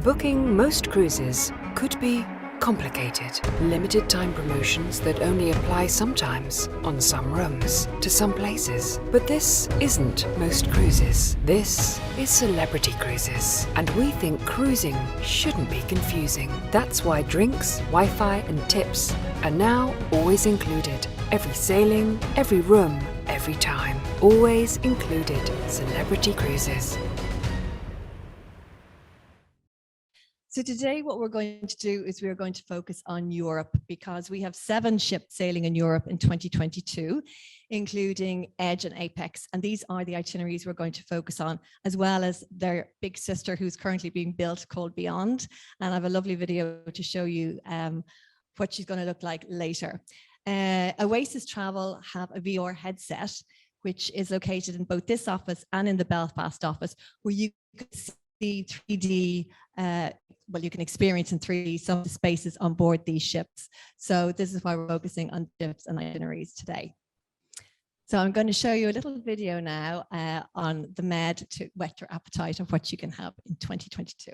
Booking most cruises could be complicated. Limited time promotions that only apply sometimes on some rooms to some places. But this isn't most cruises. This is Celebrity Cruises. And we think cruising shouldn't be confusing. That's why drinks, Wi-Fi and tips are now always included. Every sailing, every room, every time. Always included. Celebrity Cruises. So today what we're going to do is we're going to focus on Europe, because we have 7 ships sailing in Europe in 2022, including Edge and Apex. And these are the itineraries we're going to focus on, as well as their big sister who's currently being built called Beyond. And I have a lovely video to show you what she's going to look like later. Oasis Travel have a VR headset, which is located in both this office and in the Belfast office, where you can see 3D, you can experience in 3D some of the spaces on board these ships. So this is why we're focusing on ships and itineraries today. So I'm going to show you a little video now on the Med to whet your appetite of what you can have in 2022.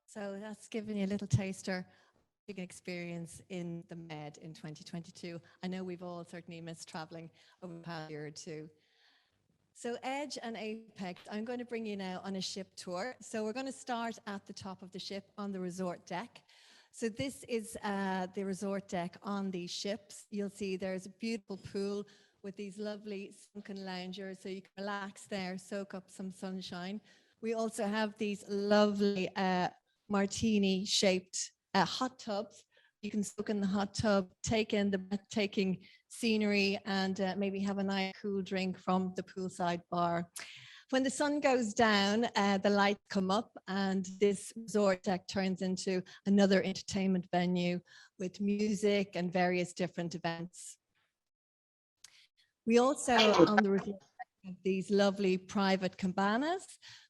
So that's given you a little taster you can experience in the Med in 2022. I know we've all certainly missed traveling over the past year or two. So Edge and Apex, I'm going to bring you now on a ship tour. So we're going to start at the top of the ship on the resort deck. So this is the resort deck on these ships. You'll see there's a beautiful pool with these lovely sunken loungers, so you can relax there, soak up some sunshine. We also have these lovely martini-shaped hot tubs. You can soak in the hot tub, take in the breathtaking scenery, and maybe have a nice cool drink from the poolside bar. When the sun goes down, the lights come up, and this resort deck turns into another entertainment venue with music and various different events. We also, on the resort deck, have these lovely private cabanas,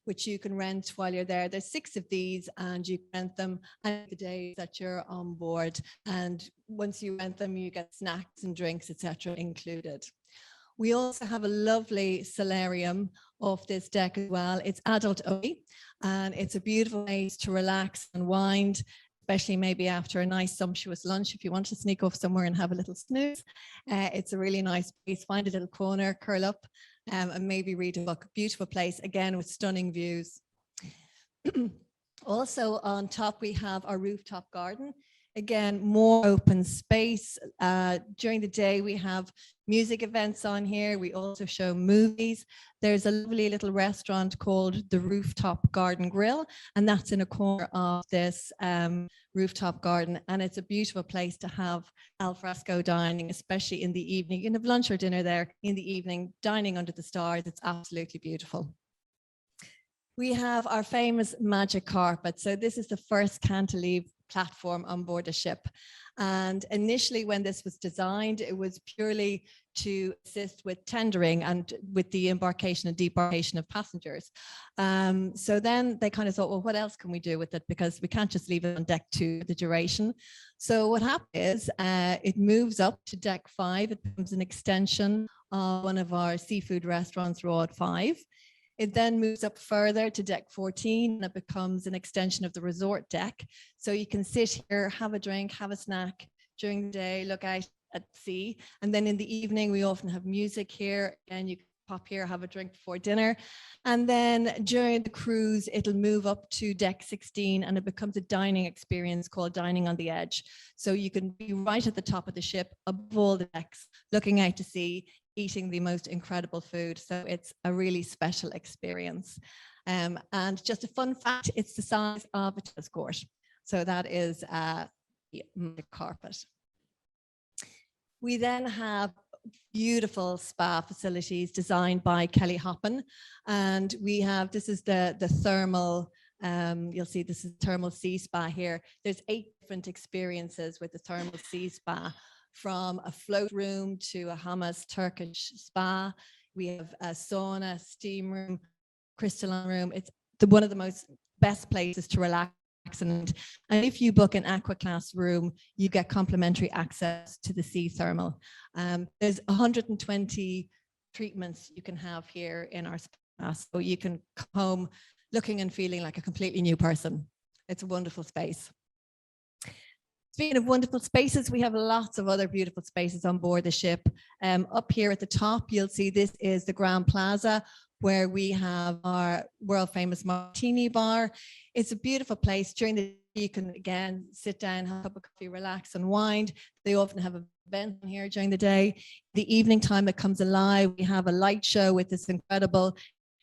which you can rent while you're there. There's 6 of these, and you can rent them any of the days that you're on board. And once you rent them, you get snacks and drinks, etc. included. We also have a lovely solarium off this deck as well. It's adult only, and it's a beautiful place to relax and wind, especially maybe after a nice sumptuous lunch. If you want to sneak off somewhere and have a little snooze, it's a really nice place. Find a little corner, curl up, and maybe read a book. Beautiful place, again, with stunning views. Also on top, we have our rooftop garden. Again, more open space. During the day, we have music events on here. We also show movies. There's a lovely little restaurant called the Rooftop Garden Grill, and that's in a corner of this rooftop garden. And it's a beautiful place to have al fresco dining, especially in the evening. You can have lunch or dinner there in the evening, dining under the stars. It's absolutely beautiful. We have our famous magic carpet. So this is the first cantilever platform on board a ship. And initially when this was designed, it was purely to assist with tendering and with the embarkation and debarkation of passengers. So then they kind of thought, well, what else can we do with it? Because we can't just leave it on deck 2 for the duration. So what happened is it moves up to deck 5. It becomes an extension of one of our seafood restaurants, Rod 5. It then moves up further to deck 14, and it becomes an extension of the resort deck. So you can sit here, have a drink, have a snack during the day, look out at sea. And then in the evening, we often have music here, and you can pop here, have a drink before dinner. And then during the cruise, it'll move up to deck 16 and it becomes a dining experience called Dining on the Edge. So you can be right at the top of the ship, above all the decks, looking out to sea, eating the most incredible food. So it's a really special experience. And just a fun fact, it's the size of a tennis court. So that is carpet. We then have beautiful spa facilities designed by Kelly Hoppen. And we have, this is the thermal, you'll see this is thermal sea spa here. There's 8 different experiences with the thermal sea spa, from a float room to a Hamas Turkish spa. We have a sauna, steam room, crystalline room. It's one of the best places to relax. And if you book an aqua class room, you get complimentary access to the sea thermal. There's 120 treatments you can have here in our spa, so you can come home looking and feeling like a completely new person. It's a wonderful space. Speaking of wonderful spaces, we have lots of other beautiful spaces on board the ship. Up here at the top, you'll see this is the Grand Plaza, where we have our world famous martini bar. It's a beautiful place. During the day, you can again sit down, have a cup of coffee, relax, and wind. They often have events here during the day. The evening time, it comes alive. We have a light show with this incredible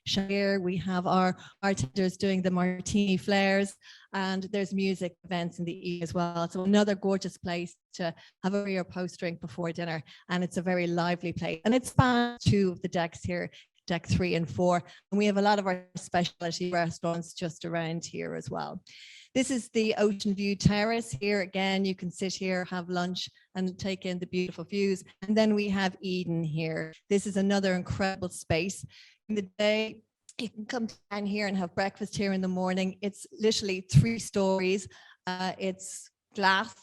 show here. We have our bartenders doing the martini flares, and there's music events in the evening as well. So another gorgeous place to have a real post drink before dinner, and it's a very lively place. And it spans 2 of the decks here, deck 3 and 4, and we have a lot of our specialty restaurants just around here as well. This is the Ocean View Terrace. Here again, you can sit here, have lunch, and take in the beautiful views. And then we have Eden here. This is another incredible space. In the day, you can come down here and have breakfast here in the morning. It's literally 3 stories. It's glass,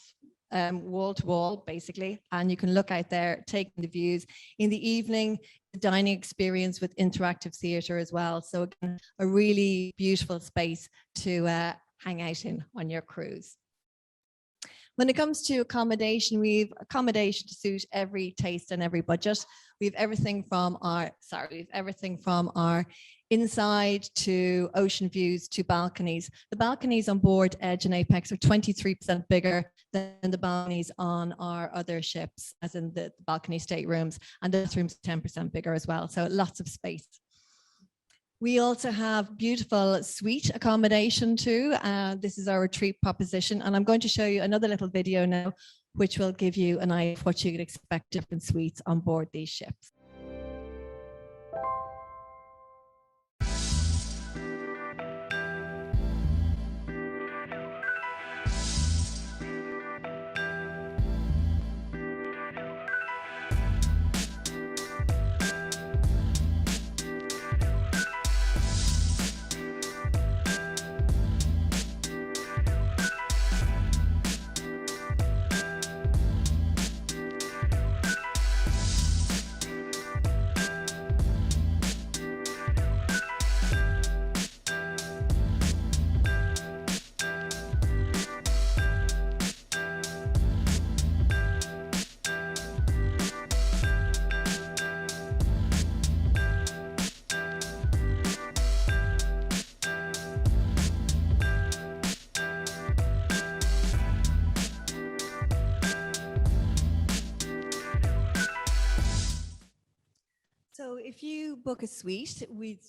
wall to wall, basically, and you can look out there, taking the views. In the evening, the dining experience with interactive theatre as well. So again, a really beautiful space to hang out in on your cruise. When it comes to accommodation, we've accommodation to suit every taste and every budget. We've everything from our inside to ocean views to balconies. The balconies on board Edge and Apex are 23% bigger than the balconies on our other ships, as in the balcony staterooms, and the bathrooms 10% bigger as well. So lots of space. We also have beautiful suite accommodation too. This is our retreat proposition, and I'm going to show you another little video now, which will give you an idea of what you could expect different suites on board these ships. So if you book a suite, we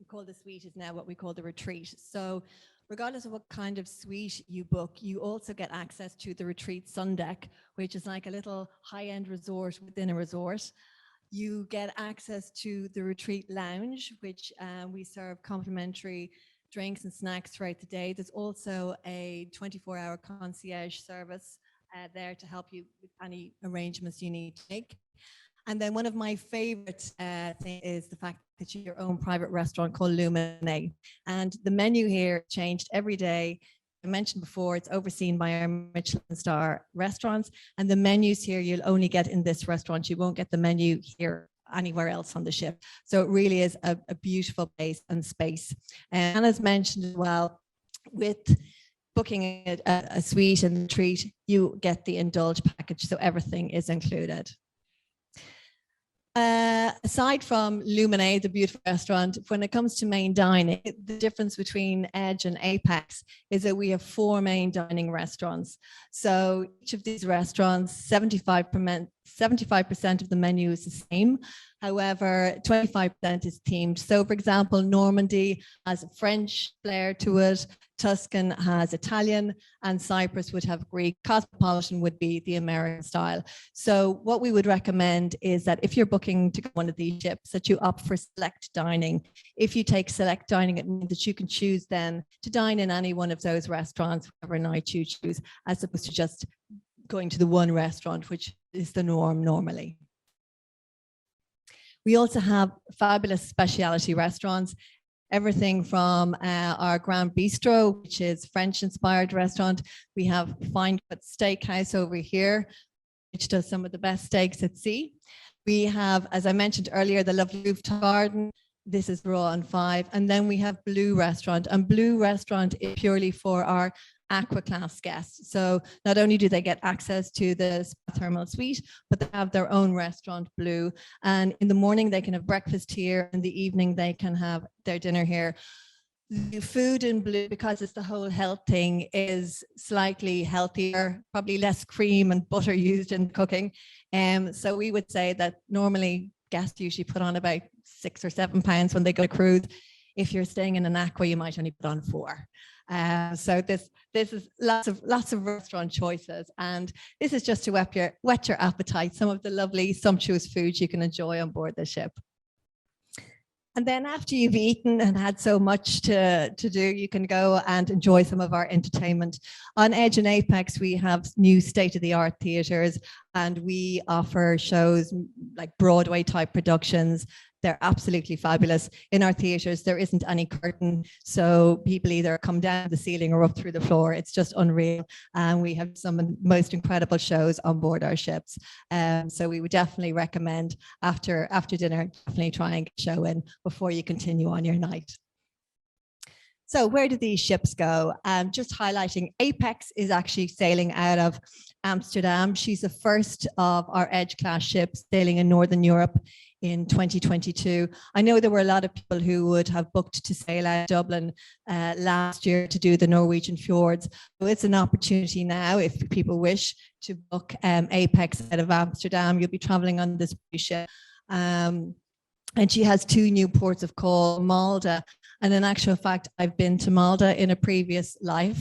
call the suite is now what we call the retreat. So regardless of what kind of suite you book, you also get access to the retreat sun deck, which is like a little high-end resort within a resort. You get access to the retreat lounge, which we serve complimentary drinks and snacks throughout the day. There's also a 24-hour concierge service there to help you with any arrangements you need to make. And then one of my favorite things is the fact that you have your own private restaurant called Luminate. And the menu here changed every day. I mentioned before, it's overseen by our Michelin star restaurants. And the menus here, you'll only get in this restaurant. You won't get the menu here anywhere else on the ship. So it really is a beautiful place and space. And as mentioned as well, with booking a suite and retreat, you get the indulge package. So everything is included. Aside from Luminae, the beautiful restaurant, when it comes to main dining, the difference between Edge and Apex is that we have 4 main dining restaurants. So each of these restaurants, 75% of the menu is the same. However, 25% is themed. So for example, Normandy has a French flair to it, Tuscan has Italian, and Cyprus would have Greek. Cosmopolitan would be the American style. So what we would recommend is that if you're booking to go on one of these ships, that you opt for select dining. If you take select dining, it means that you can choose then to dine in any one of those restaurants, whatever night you choose, as opposed to just going to the one restaurant, which is the norm normally. We also have fabulous specialty restaurants, everything from our Grand Bistro, which is French-inspired restaurant. We have Fine Cut Steakhouse over here, which does some of the best steaks at sea. We have, as I mentioned earlier, the lovely rooftop garden. This is Raw and 5. And then we have Blue Restaurant. And Blue Restaurant is purely for our aqua class guests. So not only do they get access to the thermal suite, but they have their own restaurant, Blue. And in the morning, they can have breakfast here. In the evening, they can have their dinner here. The food in Blue, because it's the whole health thing, is slightly healthier, probably less cream and butter used in cooking. So we would say that normally guests usually put on about 6 or 7 pounds when they go to cruise. If you're staying in an aqua, you might only put on 4. So this is lots of restaurant choices, and this is just to whet your appetite. Some of the lovely sumptuous foods you can enjoy on board the ship. And then after you've eaten and had so much to do, you can go and enjoy some of our entertainment. On Edge and Apex, we have new state-of-the-art theatres, and we offer shows like Broadway type productions. They're absolutely fabulous. In our theatres, there isn't any curtain, so people either come down the ceiling or up through the floor. It's just unreal. And we have some of the most incredible shows on board our ships. So we would definitely recommend after dinner, definitely try and get a show in before you continue on your night. So where do these ships go? Just highlighting, Apex is actually sailing out of Amsterdam. She's the first of our Edge class ships sailing in Northern Europe in 2022. I know there were a lot of people who would have booked to sail out of Dublin last year to do the Norwegian fjords. So it's an opportunity now, if people wish to book Apex out of Amsterdam. You'll be traveling on this ship. And she has 2 new ports of call, Malta. And in actual fact, I've been to Malta in a previous life.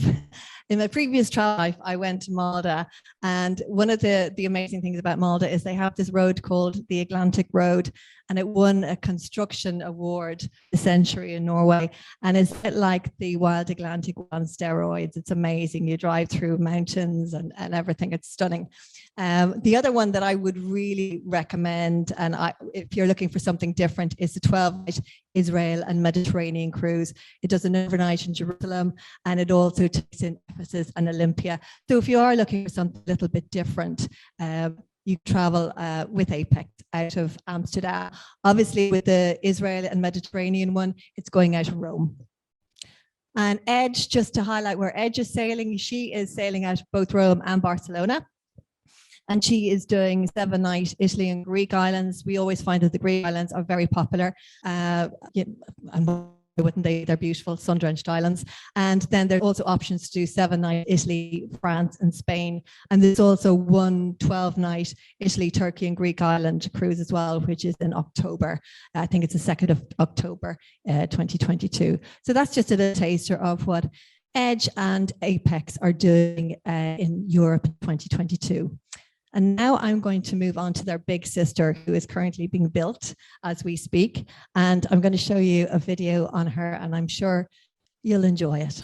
In my previous travel life, I went to Malta, and one of the amazing things about Malta is they have this road called the Atlantic Road, and it won a construction award this century in Norway, and it's a bit like the Wild Atlantic on steroids. It's amazing. You drive through mountains and everything. It's stunning. The other one that I would really recommend, and if you're looking for something different, is the 12-night Israel and Mediterranean cruise. It does an overnight in Jerusalem, and it also takes in Ephesus and Olympia. So if you are looking for something a little bit different, you travel with Apex out of Amsterdam. Obviously, with the Israel and Mediterranean one, it's going out of Rome. And Edge, just to highlight where Edge is sailing, she is sailing out of both Rome and Barcelona. And she is doing 7-night Italy and Greek islands. We always find that the Greek islands are very popular. And wouldn't they? They're beautiful, sun-drenched islands. And then there's also options to do 7-night Italy, France, and Spain. And there's also one 12-night Italy, Turkey, and Greek island cruise as well, which is in October. I think it's the 2nd of October, 2022. So that's just a little taster of what Edge and Apex are doing in Europe in 2022. And now I'm going to move on to their big sister, who is currently being built as we speak. And I'm going to show you a video on her, and I'm sure you'll enjoy it.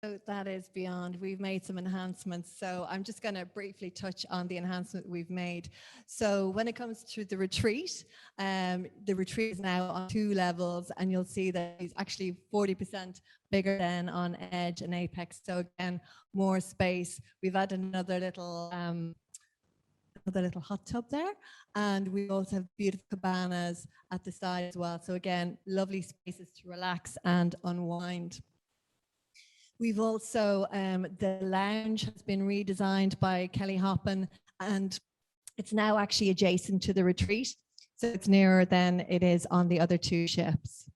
So that is beyond. We've made some enhancements. So I'm just going to briefly touch on the enhancement we've made. So when it comes to the retreat is now on 2 levels, and you'll see that it's actually 40% bigger than on Edge and Apex. So again, more space. We've added another little hot tub there, and we also have beautiful cabanas at the side as well. So again, lovely spaces to relax and unwind. We've also, the lounge has been redesigned by Kelly Hoppin, and it's now actually adjacent to the retreat. So it's nearer than it is on the other 2 ships.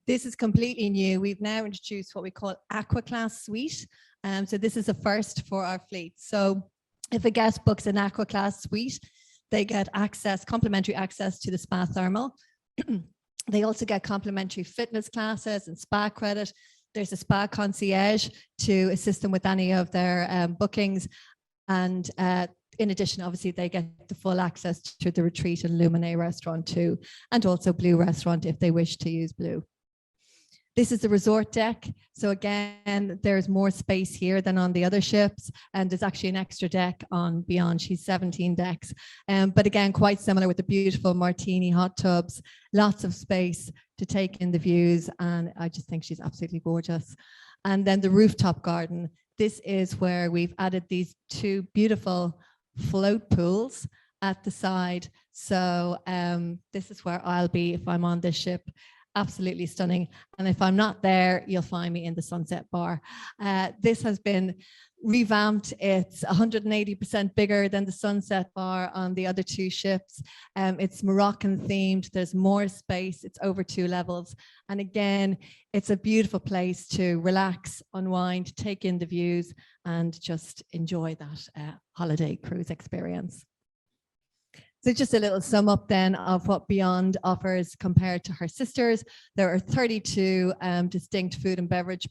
This is completely new. We've now introduced what we call Aqua Class Suite. So this is a first for our fleet. So if a guest books an Aqua Class Suite, they get complimentary access to the spa thermal. They also get complimentary fitness classes and spa credit. There's a spa concierge to assist them with any of their bookings. And in addition, obviously, they get the full access to the retreat and Lumine restaurant too, and also Blue restaurant if they wish to use Blue. This is the resort deck. So again, there's more space here than on the other ships. And there's actually an extra deck on Beyond. She's 17 decks. But again, quite similar with the beautiful martini hot tubs, lots of space to take in the views. And I just think she's absolutely gorgeous. And then the rooftop garden. This is where we've added these 2 beautiful float pools at the side. So this is where I'll be if I'm on this ship. Absolutely stunning. And if I'm not there, you'll find me in the Sunset Bar. This has been revamped. It's 180% bigger than the Sunset Bar on the other 2 ships. It's Moroccan themed. There's more space. It's over 2 levels. And again, it's a beautiful place to relax, unwind, take in the views, and just enjoy that holiday cruise experience. So just a little sum up then of what Beyond offers compared to her sisters. There are 32 distinct food and beverage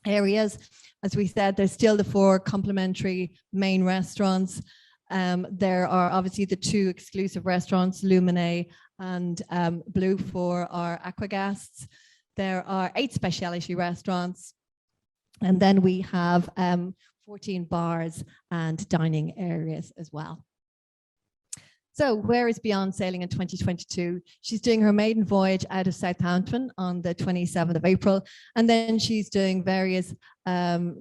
areas. As we said, there's still the 4 complimentary main restaurants. There are obviously the 2 exclusive restaurants, Lumine and Blue for our aqua guests. There are 8 specialty restaurants. And then we have 14 bars and dining areas as well. So where is Beyond sailing in 2022? She's doing her maiden voyage out of Southampton on the 27th of April. And then she's doing various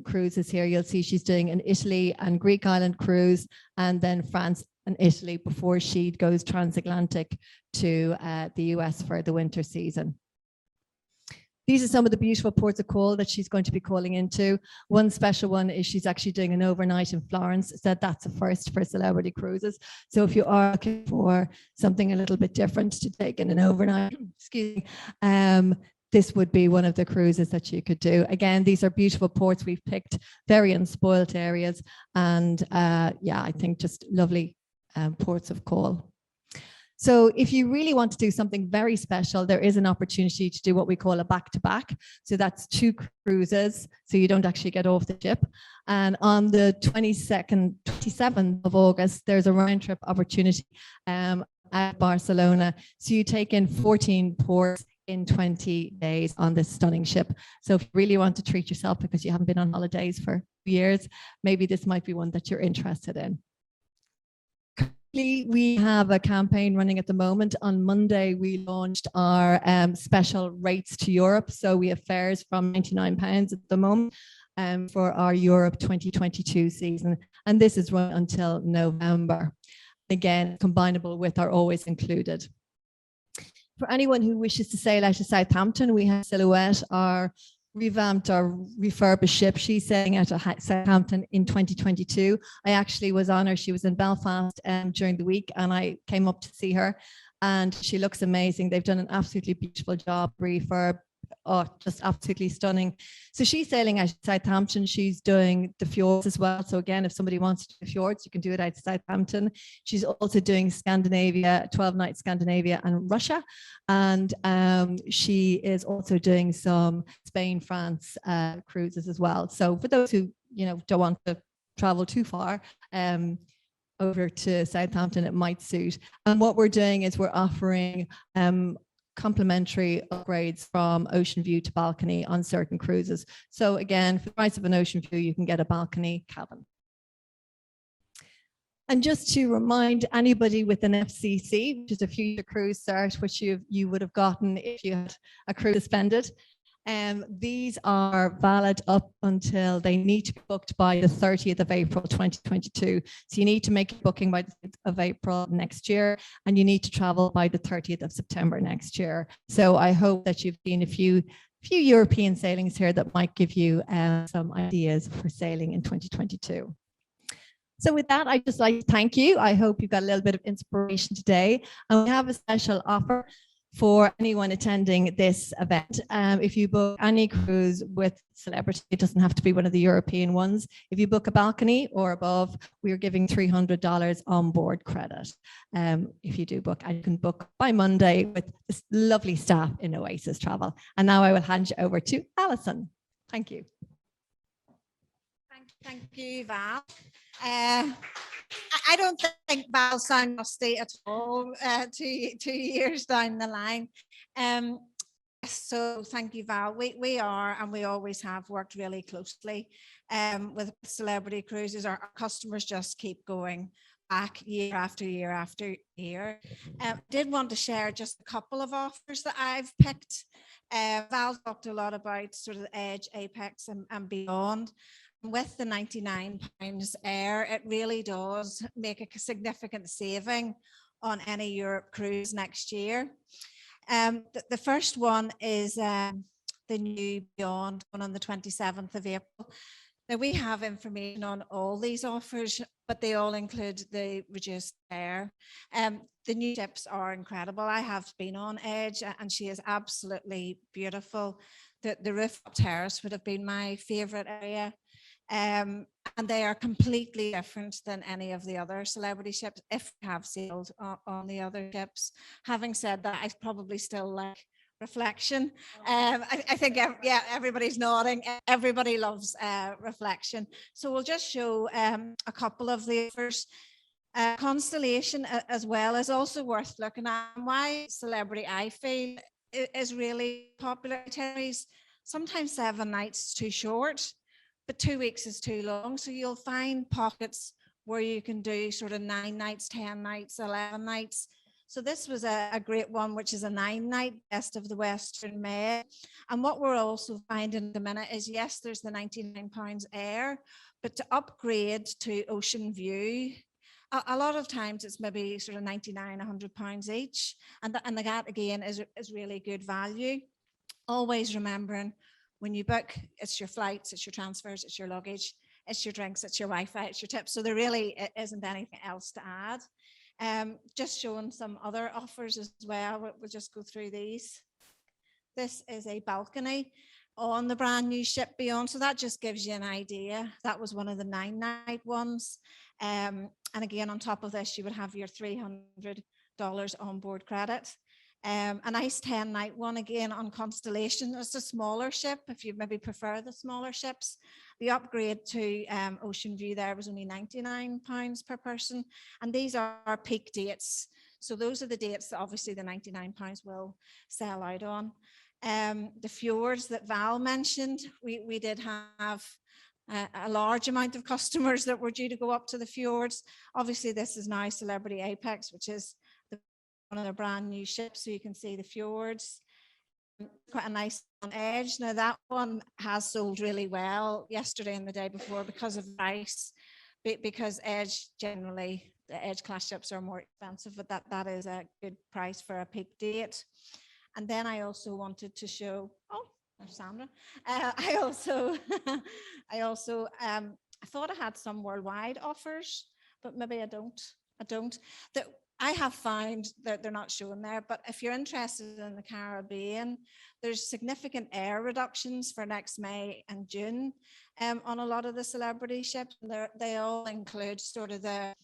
cruises here. You'll see she's doing an Italy and Greek island cruise, and then France and Italy before she goes transatlantic to the US for the winter season. These are some of the beautiful ports of call that she's going to be calling into. One special one is she's actually doing an overnight in Florence. Said that's a first for celebrity cruises. So if you are looking for something a little bit different to take in an overnight, excuse me, this would be one of the cruises that you could do. Again, these are beautiful ports. We've picked very unspoilt areas, and yeah, I think just lovely ports of call. So if you really want to do something very special, there is an opportunity to do what we call a back-to-back. So that's 2 cruises, so you don't actually get off the ship. And on the 27th of August, there's a round trip opportunity at Barcelona. So you take in 14 ports in 20 days on this stunning ship. So if you really want to treat yourself because you haven't been on holidays for years, maybe this might be one that you're interested in. We have a campaign running at the moment. On Monday, we launched our special rates to Europe. So we have fares from £99 at the moment for our Europe 2022 season. And this is run until November. Again, combinable with our always included. For anyone who wishes to sail out to Southampton, we have Silhouette, our revamped or refurbished ship. She's sailing out of Southampton in 2022. I actually was on her. She was in Belfast during the week, and I came up to see her, and she looks amazing. They've done an absolutely beautiful job, refurb. Oh, just absolutely stunning. So she's sailing out of Southampton. She's doing the fjords as well. So again, if somebody wants to do fjords, you can do it out of Southampton. She's also doing Scandinavia, 12-night Scandinavia and Russia. And she is also doing some Spain, France cruises as well. So for those who, don't want to travel too far, over to Southampton, it might suit. And what we're doing is we're offering complimentary upgrades from ocean view to balcony on certain cruises. So again, for the price of an ocean view, you can get a balcony cabin. And just to remind anybody with an FCC, which is a future cruise cert, which you would have gotten if you had a cruise suspended, these are valid up until they need to be booked by the 30th of April 2022. So you need to make a booking by the 5th of April next year, and you need to travel by the 30th of September next year. So I hope that you've seen a few European sailings here that might give you some ideas for sailing in 2022. So with that, I'd just like to thank you. I hope you got a little bit of inspiration today. And we have a special offer for anyone attending this event. If you book any cruise with celebrity, it doesn't have to be one of the European ones. If you book a balcony or above, we are giving $300 onboard credit. If you do book, and you can book by Monday with this lovely staff in Oasis Travel. And now I will hand you over to Alison. Thank you. Thank you, Val. I don't think Val sound rusty at all 2 years down the line. So thank you, Val. We are, and we always have worked really closely with Celebrity Cruises. Our customers just keep going back year after year after year. I did want to share just a couple of offers that I've picked. Val talked a lot about sort of the Edge, Apex and beyond. With the £99 air, it really does make a significant saving on any Europe cruise next year. The first one is the new Beyond, one on the 27th of April. Now, we have information on all these offers, but they all include the reduced fare. The new ships are incredible. I have been on Edge and she is absolutely beautiful. The rooftop terrace would have been my favourite area. And they are completely different than any of the other Celebrity ships, if you have sailed on the other ships. Having said that, I probably still like Reflection. I think, yeah, everybody's nodding. Everybody loves Reflection. So we'll just show a couple of the offers. Constellation as well is also worth looking at. Why Celebrity, I feel, is really popular. Itineraries, sometimes 7 nights too short, but 2 weeks is too long. So you'll find pockets where you can do sort of 9 nights, 10 nights, 11 nights. So this was a great one, which is a 9-night Best of the Western Med. And what we're also finding at the minute is, yes, there's the £99 air, but to upgrade to Ocean View, a lot of times it's maybe sort of £99, £100 each. And that again is really good value. Always remembering, when you book, it's your flights, it's your transfers, it's your luggage, it's your drinks, it's your Wi-Fi, it's your tips. So there really isn't anything else to add. Just showing some other offers as well. We'll just go through these. This is a balcony on the brand new ship Beyond. So that just gives you an idea. That was one of the 9-night ones. And again, on top of this, you would have your $300 onboard credit. A nice 10-night one again on Constellation. It's a smaller ship if you maybe prefer the smaller ships. The upgrade to Ocean View there was only £99 per person, and these are peak dates. So those are the dates that obviously the £99 will sell out on. The fjords that Val mentioned, we did have a large amount of customers that were due to go up to the fjords. Obviously this is now Celebrity Apex, which is one of their brand new ships, so you can see the fjords. Quite a nice on Edge. Now that one has sold really well yesterday and the day before because of price, because Edge generally, the Edge class ships are more expensive, but that is a good price for a peak date. And then I also wanted to show, oh, there's Sandra. I thought I had some worldwide offers, but maybe I don't. I have found that they're not showing there, but if you're interested in the Caribbean, there's significant air reductions for next May and June on a lot of the Celebrity ships. They all include sort of the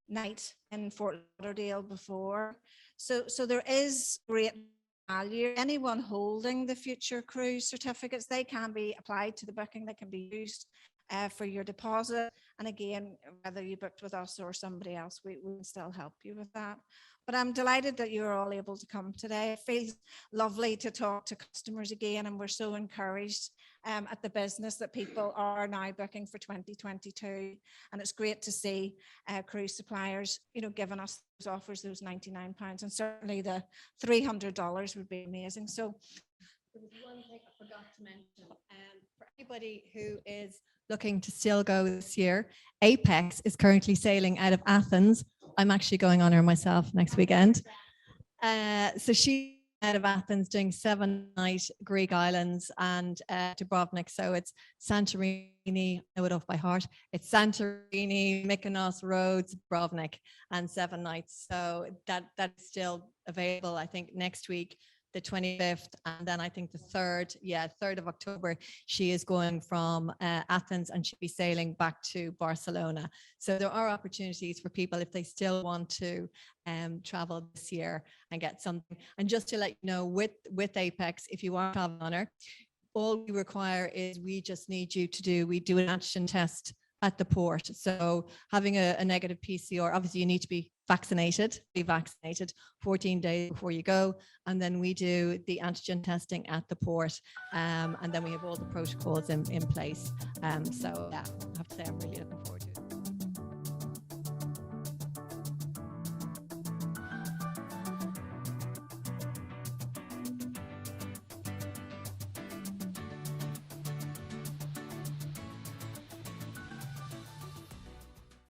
night in Fort Lauderdale before. So there is great value. Anyone holding the future cruise certificates, they can be applied to the booking, they can be used for your deposit. And again, whether you booked with us or somebody else, we will still help you with that. But I'm delighted that you're all able to come today. It feels lovely to talk to customers again, and we're so encouraged at the business that people are now booking for 2022. And it's great to see cruise suppliers, giving us those offers, those £99, and certainly the $300 would be amazing. So there was one thing I forgot to mention. For anybody who is looking to still go this year, Apex is currently sailing out of Athens. I'm actually going on her myself next weekend. So she's out of Athens doing 7-night Greek islands and Dubrovnik. So it's Santorini, I know it off by heart. It's Santorini, Mykonos, Rhodes, Dubrovnik, and 7 nights. So that's still available, I think, next week, the 25th, and then I think the 3rd of October, she is going from Athens, and she'll be sailing back to Barcelona. So there are opportunities for people if they still want to travel this year and get something. And just to let you know, with Apex, if you are traveling on her, all we require is we just need you to do an antigen test at the port. So having a negative PCR, obviously you need to be vaccinated 14 days before you go. And then we do the antigen testing at the port. And then we have all the protocols in place. So yeah, I have to say I'm really looking forward to it.